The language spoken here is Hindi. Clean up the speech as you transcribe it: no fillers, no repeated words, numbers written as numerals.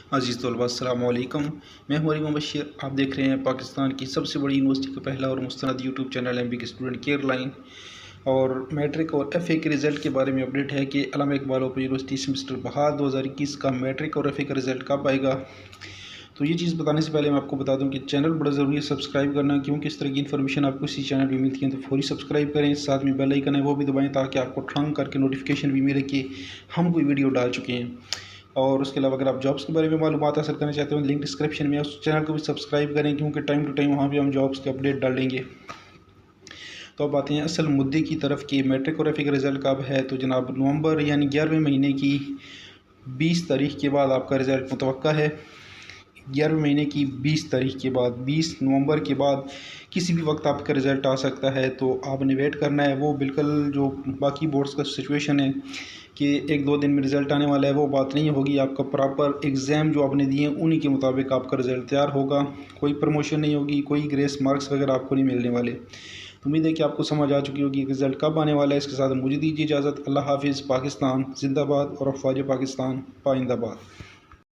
अज़ीज़ तलबा अस्सलाम वालेकुम। मैं हूं अली बशीर। आप देख रहे हैं पाकिस्तान की सबसे बड़ी यूनिवर्सिटी का पहला और मुस्तनद यूट्यूब चैनल एमबी के स्टूडेंट केयर लाइन। और मैट्रिक और एफ़ए के रिज़ल्ट के बारे में अपडेट है कि अल्लामा इकबाल ओपन यूनिवर्सिटी सेमेस्टर बहार 2021 का मैट्रिक और एफ़ए का रिज़ल्ट कब आएगा। तो ये चीज़ बताने से पहले मैं आपको बता दूं कि चैनल बड़ा ज़रूरी है सब्सक्राइब करना, क्योंकि इस तरह की इन्फॉर्मेशन आपको इसी चैनल पर मिलती है। तो फौरी सब्सक्राइब करें, साथ में बेल आइकन है वो भी दबाएं ताकि आपको ठंग करके नोटिफिकेशन भी मिले कि हम कोई वीडियो डाल चुके हैं। और उसके अलावा अगर आप जॉब्स के बारे में मालूमात हासिल करना चाहते हो, लिंक डिस्क्रिप्शन में, उस चैनल को भी सब्सक्राइब करें, क्योंकि टाइम टू टाइम वहाँ पे हम जॉब्स के अपडेट डालेंगे। तो अब आते हैं असल मुद्दे की तरफ कि मैट्रिक और एफ़ए का रिज़ल्ट कब है। तो जनाब नवंबर यानी 11वें महीने की 20 तारीख के बाद आपका रिज़ल्ट मुतवक्का है। 11वें महीने की 20 तारीख के बाद, 20 नवंबर के बाद किसी भी वक्त आपका रिज़ल्ट आ सकता है। तो आपने वेट करना है। वो बिल्कुल जो बाकी बोर्ड्स का सिचुएशन है कि 1-2 दिन में रिज़ल्ट आने वाला है, वो बात नहीं होगी। आपका प्रॉपर एग्ज़ाम जो आपने दिए उन्हीं के मुताबिक आपका रिज़ल्ट तैयार होगा। कोई प्रमोशन नहीं होगी, कोई ग्रेस मार्क्स वगैरह आपको नहीं मिलने वाले। तो उम्मीद है कि आपको समझ आ चुकी होगी रिज़ल्ट कब आने वाला है। इसके साथ मुझे दीजिए इजाज़त। अल्लाह हाफिज़। पाकिस्तान जिंदाबाद और अफवाज पाकिस्तान पाइंदाबाद।